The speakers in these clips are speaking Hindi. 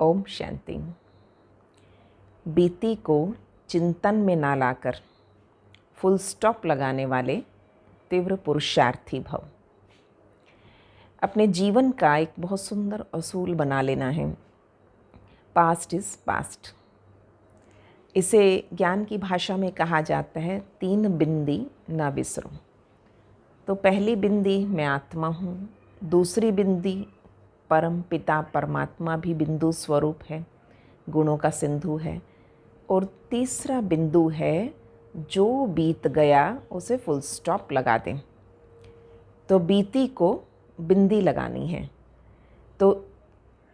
ओम शांति। बीती को चिंतन में ना लाकर फुल स्टॉप लगाने वाले तीव्र पुरुषार्थी भव। अपने जीवन का एक बहुत सुंदर असूल बना लेना है, पास्ट इज़ पास्ट। इसे ज्ञान की भाषा में कहा जाता है 3 बिंदी ना बिसरो। तो पहली बिंदी मैं आत्मा हूँ, दूसरी बिंदी परम पिता परमात्मा भी बिंदु स्वरूप है, गुणों का सिंधु है, और तीसरा बिंदु है जो बीत गया उसे फुल स्टॉप लगा दें। तो बीती को बिंदी लगानी है। तो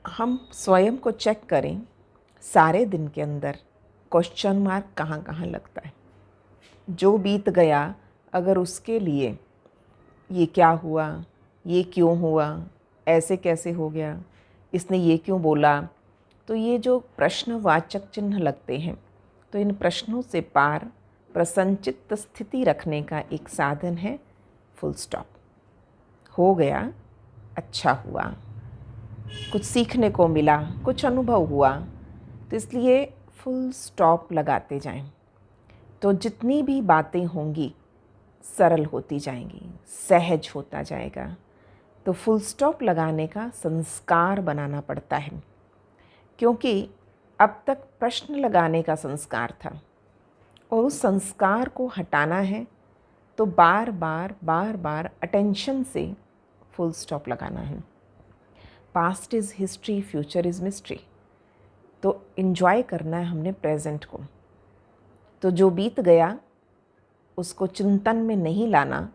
हम स्वयं को चेक करें, सारे दिन के अंदर क्वेश्चन मार्क कहाँ कहाँ लगता है। जो बीत गया, अगर उसके लिए ये क्या हुआ, ये क्यों हुआ, ऐसे कैसे हो गया, इसने ये क्यों बोला, तो ये जो प्रश्नवाचक चिन्ह लगते हैं, तो इन प्रश्नों से पार प्रसन्नचित्त स्थिति रखने का एक साधन है फुल स्टॉप। हो गया, अच्छा हुआ, कुछ सीखने को मिला, कुछ अनुभव हुआ, तो इसलिए फुल स्टॉप लगाते जाएं। तो जितनी भी बातें होंगी सरल होती जाएंगी, सहज होता जाएगा। तो फुल स्टॉप लगाने का संस्कार बनाना पड़ता है, क्योंकि अब तक प्रश्न लगाने का संस्कार था और उस संस्कार को हटाना है। तो बार बार अटेंशन से फुल स्टॉप लगाना है। Past is history, future is mystery. तो इन्जॉय करना है हमने प्रेजेंट को। तो जो बीत गया उसको चिंतन में नहीं लाना,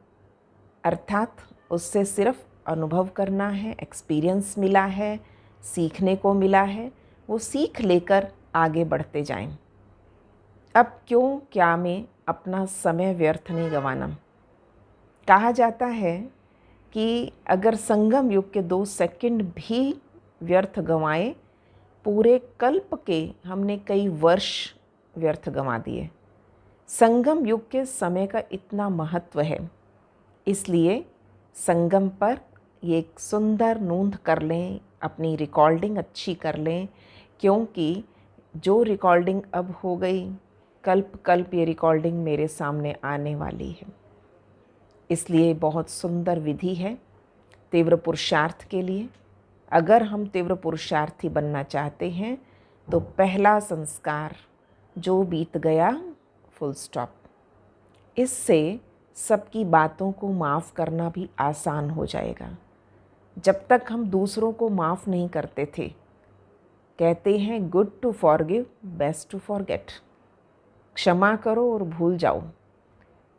अर्थात उससे सिर्फ अनुभव करना है, एक्सपीरियंस मिला है, सीखने को मिला है, वो सीख लेकर आगे बढ़ते जाएं। अब क्यों क्या में अपना समय व्यर्थ नहीं गंवाना। कहा जाता है कि अगर संगम युग के 2 सेकंड भी व्यर्थ गंवाए, पूरे कल्प के हमने कई वर्ष व्यर्थ गंवा दिए। संगम युग के समय का इतना महत्व है, इसलिए संगम पर ये एक सुंदर नोंद कर लें, अपनी रिकॉर्डिंग अच्छी कर लें, क्योंकि जो रिकॉर्डिंग अब हो गई, कल्प कल्प ये रिकॉर्डिंग मेरे सामने आने वाली है। इसलिए बहुत सुंदर विधि है तीव्र पुरुषार्थ के लिए। अगर हम तीव्र पुरुषार्थी बनना चाहते हैं तो पहला संस्कार, जो बीत गया फुल स्टॉप। इससे सबकी बातों को माफ़ करना भी आसान हो जाएगा। जब तक हम दूसरों को माफ़ नहीं करते थे, कहते हैं good to forgive, best to forget. क्षमा करो और भूल जाओ।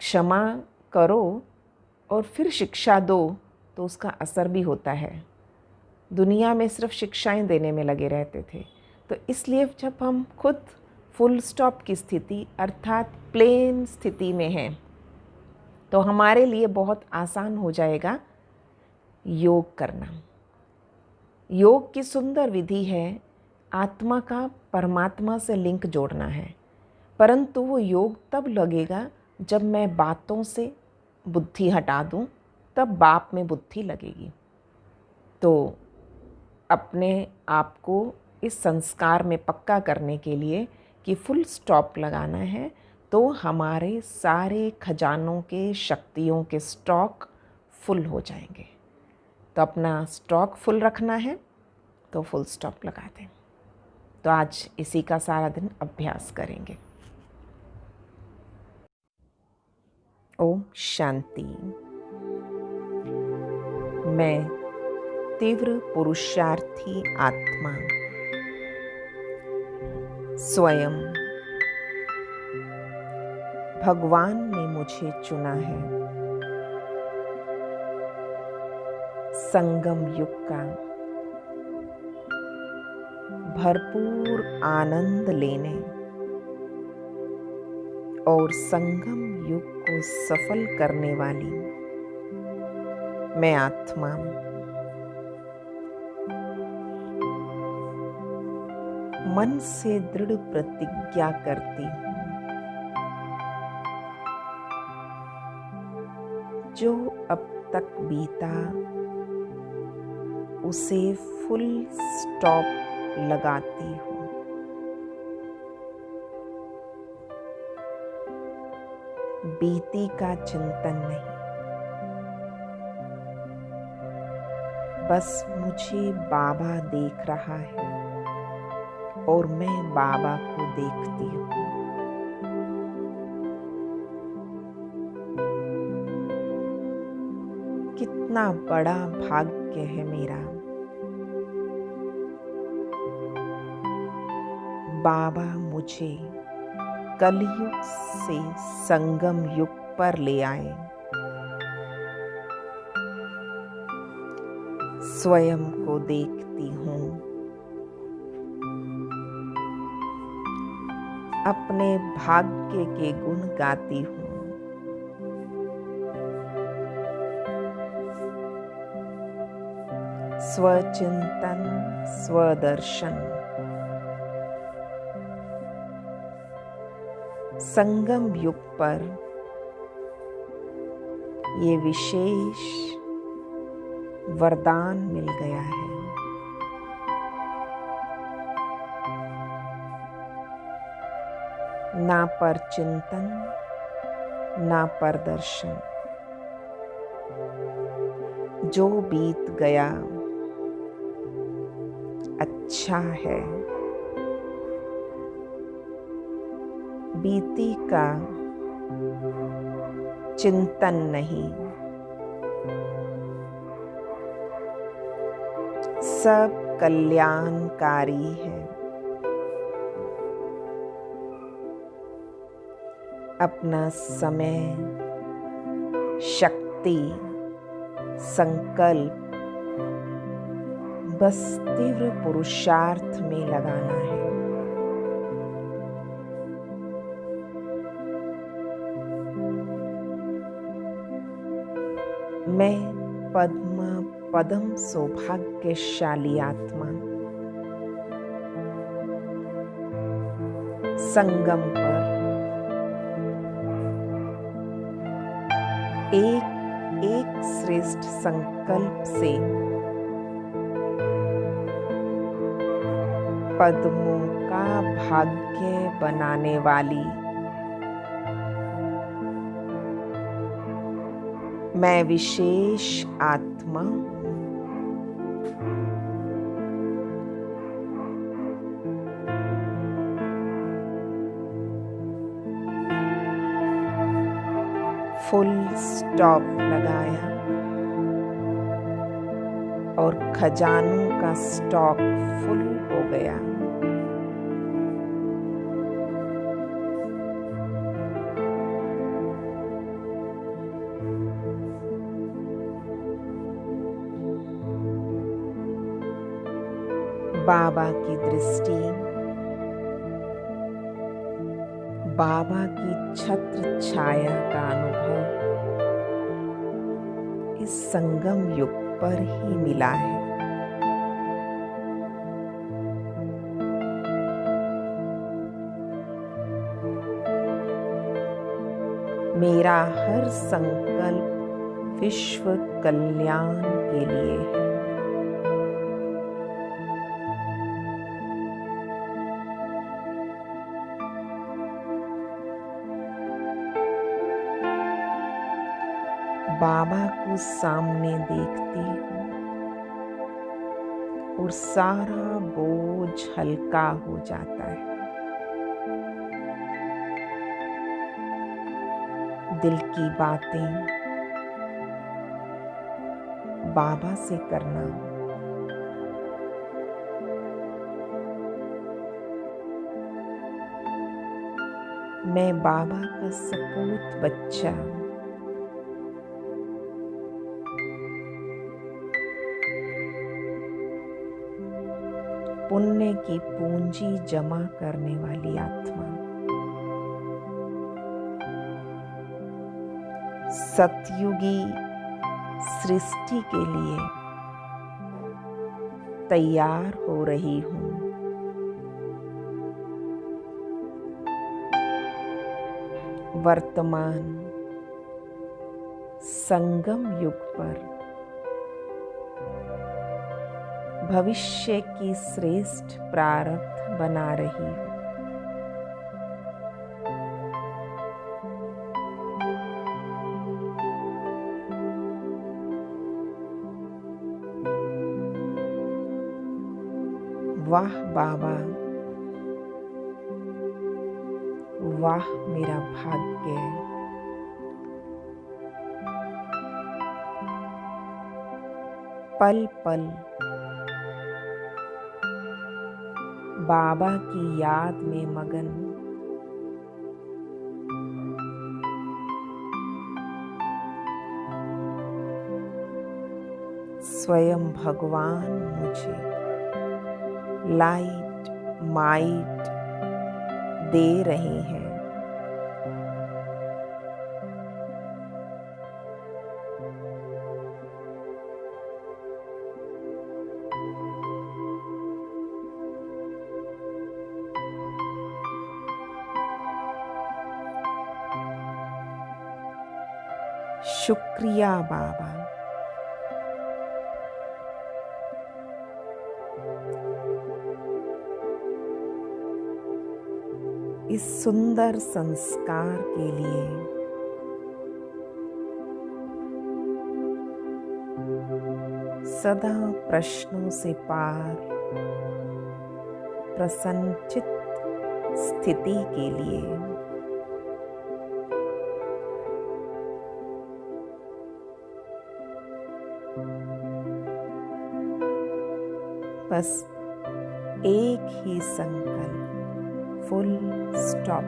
क्षमा करो और फिर शिक्षा दो, तो उसका असर भी होता है। दुनिया में सिर्फ शिक्षाएं देने में लगे रहते थे। तो इसलिए जब हम खुद फुल स्टॉप की स्थिति अर्थात प्लेन स्थिति में हैं, तो हमारे लिए बहुत आसान हो जाएगा योग करना। योग की सुंदर विधि है, आत्मा का परमात्मा से लिंक जोड़ना है। परंतु वो योग तब लगेगा जब मैं बातों से बुद्धि हटा दूं, तब बाप में बुद्धि लगेगी। तो अपने आप को इस संस्कार में पक्का करने के लिए कि फुल स्टॉप लगाना है, तो हमारे सारे खजानों के, शक्तियों के स्टॉक फुल हो जाएंगे। तो अपना स्टॉक फुल रखना है तो फुल स्टॉप लगा दें। तो आज इसी का सारा दिन अभ्यास करेंगे। ओम शांति। मैं तीव्र पुरुषार्थी आत्मा स्वयं भगवान ने मुझे चुना है। संगम युग का भरपूर आनंद लेने और संगम युग को सफल करने वाली मैं आत्मा मन से दृढ़ प्रतिज्ञा करती हूँ, जो अब तक बीता उसे फुल स्टॉप लगाती हूँ। बीती का चिंतन नहीं, बस मुझे बाबा देख रहा है और मैं बाबा को देखती हूँ। कितना बड़ा भाग्य है मेरा। बाबा मुझे कलयुग से संगम युग पर ले आए। स्वयं को देखती हूँ, अपने भाग्य के गुण गाती हूँ। स्वचिंतन, स्वदर्शन, संगम युग पर ये विशेष वरदान मिल गया है। ना पर चिंतन, ना पर दर्शन, जो बीत गया अच्छा है। बीती का चिंतन नहीं, सब कल्याणकारी है। अपना समय, शक्ति, संकल्प बस तीव्र पुरुषार्थ में लगाना है। मैं पदम सौभाग्यशाली आत्मा संगम पर एक श्रेष्ठ संकल्प से पद्मों का भाग्य बनाने वाली मैं विशेष आत्मा हूँ। फुल स्टॉप लगाया और खजानों का स्टॉक फुल हो गया। बाबा की दृष्टि, बाबा की छत्र छाया का अनुभव इस संगम युग पर ही मिला है। मेरा हर संकल्प विश्व कल्याण के लिए है। बाबा को सामने देखती हूँ और सारा बोझ हल्का हो जाता है। दिल की बातें बाबा से करना मैं बाबा का सपूत बच्चा पुण्य की पूंजी जमा करने वाली आत्मा, सतयुगी सृष्टि के लिए तैयार हो रही हूँ। वर्तमान संगम युग पर भविष्य की श्रेष्ठ प्रारब्ध बना रही हूँ। वाह बाबा, वाह मेरा भाग्य। पल पल बाबा की याद में मगन, स्वयं भगवान मुझे लाइट माइट दे रहे हैं। शुक्रिया बाबा। इस सुंदर संस्कार के लिए सदा प्रश्नों से पार प्रसन्नचित्त स्थिति के लिए बस एक ही संकल्प, फुल स्टॉप।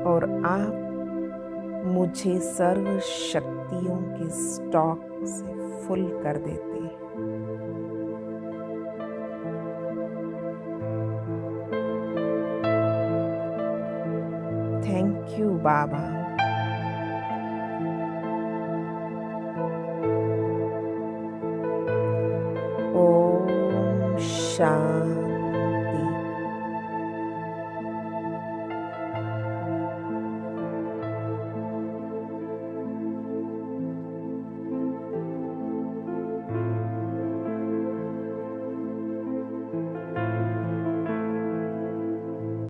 और आप मुझे सर्व शक्तियों के स्टॉक से फुल कर देते हैं। थैंक यू बाबा। ओम शांति।